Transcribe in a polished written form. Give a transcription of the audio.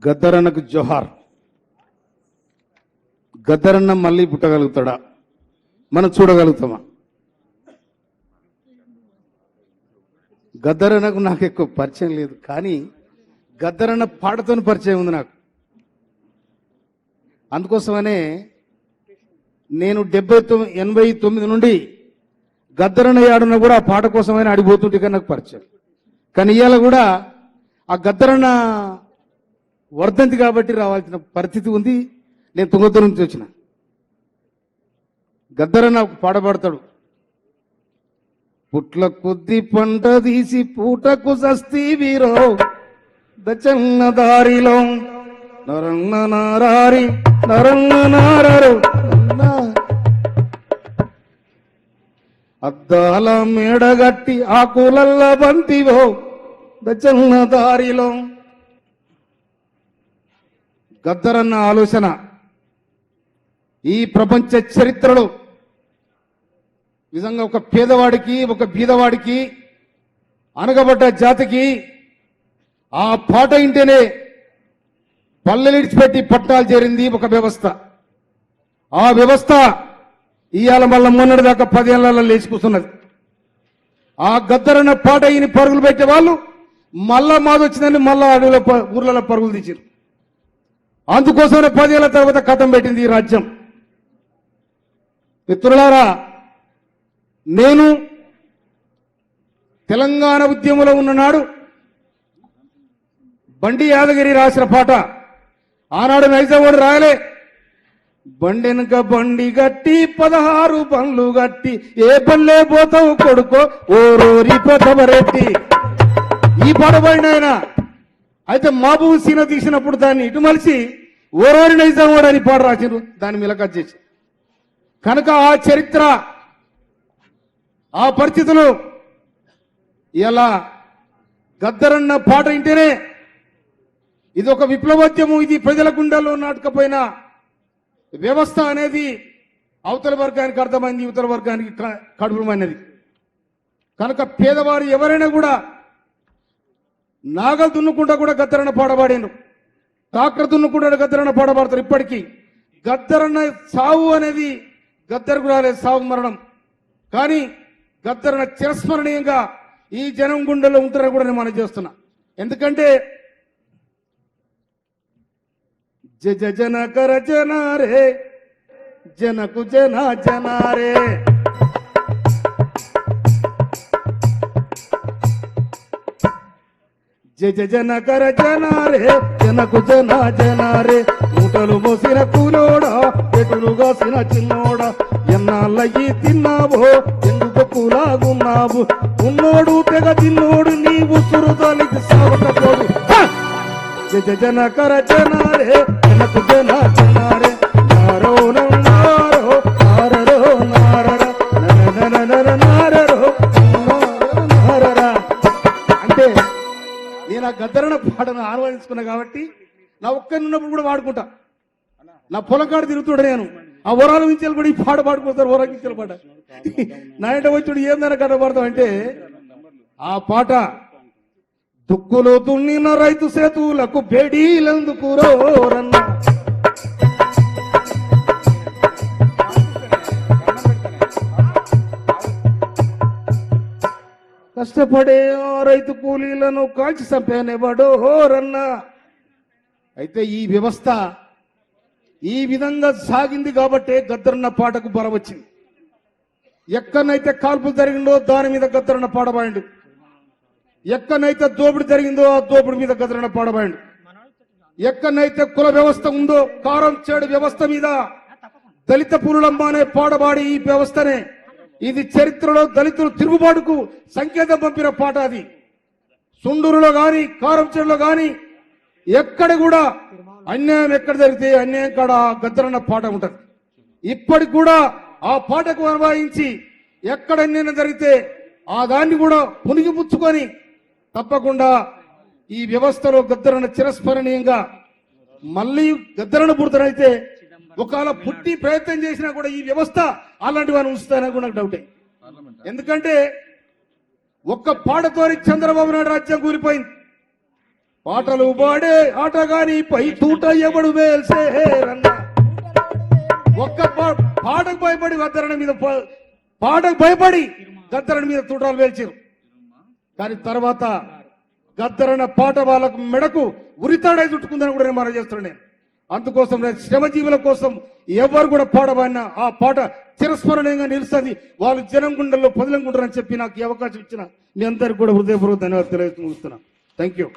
గద్దరన్నకు జోహార్. గద్దరన్న మళ్ళీ పుట్టగలుగుతాడా? మనం చూడగలుగుతామా? గద్దరన్నకు నాకు ఎక్కువ పరిచయం లేదు, కానీ గద్దరన్న పాటతో పరిచయం ఉంది నాకు. అందుకోసమనే నేను 89 నుండి గద్దరన్న యాడున్న కూడా ఆ పాట కోసమైనా అడిగిపోతుంటే కానీ నాకు పరిచయం. కానీ ఇవాళ కూడా ఆ గద్దరన్న వర్ధంతి కాబట్టి రావాల్సిన పరిస్థితి ఉంది. నేను తుంగతుర్తి నుంచి వచ్చిన. గద్దరన్న ఒక పాట పాడతాడు. పుట్ల కొద్ది పంట తీసి పూటకు సస్తీ వీరో దచన్న దారిలో నరన్న నారారి నరన్న నారరు అద్దాల మేడగట్టి ఆకులల్ల బంతివో దచన్న దారిలో. గద్దరన్న ఆలోచన ఈ ప్రపంచ చరిత్రలో నిజంగా ఒక పేదవాడికి, ఒక బీదవాడికి, అనగబడ్డ జాతికి ఆ పాట ఇంటేనే పల్లెలిడిచిపెట్టి పట్టాలు చేరింది ఒక వ్యవస్థ. ఆ వ్యవస్థ ఇవాళ మళ్ళా మొన్నటిదాకా 10 ఏళ్లలో లేచి కూర్చున్నది. ఆ గద్దరన్న పాట ఈయన పరుగులు పెట్టే వాళ్ళు మళ్ళా మాదొచ్చిందని మళ్ళా అడవుల ఊర్లలో పరుగులు తీసారు. అందుకోసమే 10 ఏళ్ల తర్వాత కథం పెట్టింది ఈ రాజ్యం. మిత్రులారా, నేను తెలంగాణ ఉద్యమంలో ఉన్ననాడు బండి యాదగిరి రాసిన పాట ఆనాడు నైజామోడు రాయలే. బండెనక బండి గట్టి 16 బండ్లు గట్టి ఏ పల్లె పోతావు కొడుకో ఓ రోరి ప్రథమరెడ్డి. ఈ పాట పడిన ఆయన అయితే మహబూబ్ సీన తీసినప్పుడు దాన్ని ఇటు మలిసి ఓరోరి నైజామోడు అని పాట రాసిరు, దాన్ని మిలకత్ చేసి. కనుక ఆ చరిత్ర, ఆ పరిస్థితులు ఇలా గద్దరన్న పాట వింటేనే ఇది ఒక విప్లవోద్యమం. ఇది ప్రజల గుండెల్లో నాటకపోయిన వ్యవస్థ అనేది అవతల వర్గానికి అర్థమైంది, యువతల వర్గానికి కడుపుమైనది. కనుక పేదవారు ఎవరైనా కూడా నాగలు దున్నుకుంటా కూడా గద్దరన్న పాడబడిను, ట్రాక్టర్ దున్నుకుంటా గద్దరన్న పాడబడతారు. ఇప్పటికీ గద్దరన్న సావు అనేది గద్దరకు రాలేదు, సావు మరణం. కానీ గద్దరన్న చిరస్మరణీయంగా ఈ జనం గుండెల్లో ఉంటారని కూడా నేను మనం చేస్తున్నా. ఎందుకంటే జన జనకర జనారే జనకు జన జనారే జనకర జనారే జనకు జన జనారే మూటలు మోసిన కూలోడా పెటులు కాసిన చిన్నోడా ఎన్నాళ్ళయి తిన్నావో ఎందుకు కూలాగున్నావు ఉన్నోడు తెగ తిన్నోడు నీవు సురుదానికి సావకపోడు. జనకర జనారే జనకు జన జనారే నారో నారో నారరో నారర నారరో నారరా. అంటే నేను ఆ గద్దరన్న పాటను ఆహ్వానించుకున్నా కాబట్టి నా ఒక్కరిని ఉన్నప్పుడు కూడా వాడుకుంటా. నా పొలం కాడ తిరుగుతాడు, నేను ఆ ఓరాల నుంచి కూడా ఈ పాట పాడుకుంటారు. ఓరాకించాల పాట నా ఇంట వచ్చాడు ఏందైనా కట్ట పాడతాం అంటే ఆ పాట దుక్కులో దున్నిన రైతు సేతులకు బేడీలందుకు రోరన్న. కష్టపడే రైతు కూలీలను కాల్చి చంపేనేవాడో హోరన్న. అయితే ఈ వ్యవస్థ ఈ విధంగా సాగింది కాబట్టే గద్దరన్న పాటకు బలం వచ్చింది. ఎక్కడనైతే కాల్పులు జరిగిందో దాని మీద గద్దరన్న పాడబాయండు, ఎక్కడనైతే దోపిడి జరిగిందో ఆ దోపిడి మీద గద్దరన్న పాడబాయండు, ఎక్కడనైతే కుల వ్యవస్థ ఉందో కారం చేడు వ్యవస్థ మీద దళిత పురులమ్మ అనే పాడబాడి ఈ వ్యవస్థనే ఇది చరిత్రలో దళితులు తిరుగుబాటుకు సంకేతం పంపిన పాట. అది సుండూరులో గాని కారం చేడులో గాని ఎక్కడ కూడా అన్యాయం ఎక్కడ జరిగితే అన్యాయం కాడ గద్దరన్న పాట ఉంటది. ఇప్పటికి కూడా ఆ పాటకు అనుభవించి ఎక్కడ అన్యాయం జరిగితే ఆ దాన్ని కూడా పునిగిపుచ్చుకొని తప్పకుండా ఈ వ్యవస్థలో గద్దరన్న చిరస్మరణీయంగా మళ్ళీ గద్దరన్న పుడతానైతే ఒకవేళ పుట్టి ప్రయత్నం చేసినా కూడా ఈ వ్యవస్థ అలాంటి వారిని ఉంచుతానని కూడా నాకు డౌటే. ఎందుకంటే ఒక్క పాటతోని చంద్రబాబు నాయుడు రాజ్యం కూలిపోయింది. పాటలు పాడే ఆటగాని పై తూట ఎవడు వేల్సేరన్న ఒక్క పాటకు భయపడి గద్దరణ మీద పాటకు భయపడి గద్దరణ మీద తూటాలు వేల్చారు. కానీ తర్వాత గద్దరణ పాట వాళ్ళకు మెడకు ఉరితాడై చుట్టుకుందని కూడా నేను మనం చేస్తున్నాను. నేను అందుకోసం నేను శ్రమజీవుల కోసం ఎవరు కూడా పాడబడినా ఆ పాట చిరస్మరణీయంగా నిలుస్తుంది. వాళ్ళు జనం గుండెల్లో పదిలంగుంటారని చెప్పి నాకు ఈ అవకాశం ఇచ్చిన మీ అందరికీ కూడా హృదయపూర్వక ధన్యవాదాలు తెలియజేస్తూ ముగిస్తున్నా. Thank you.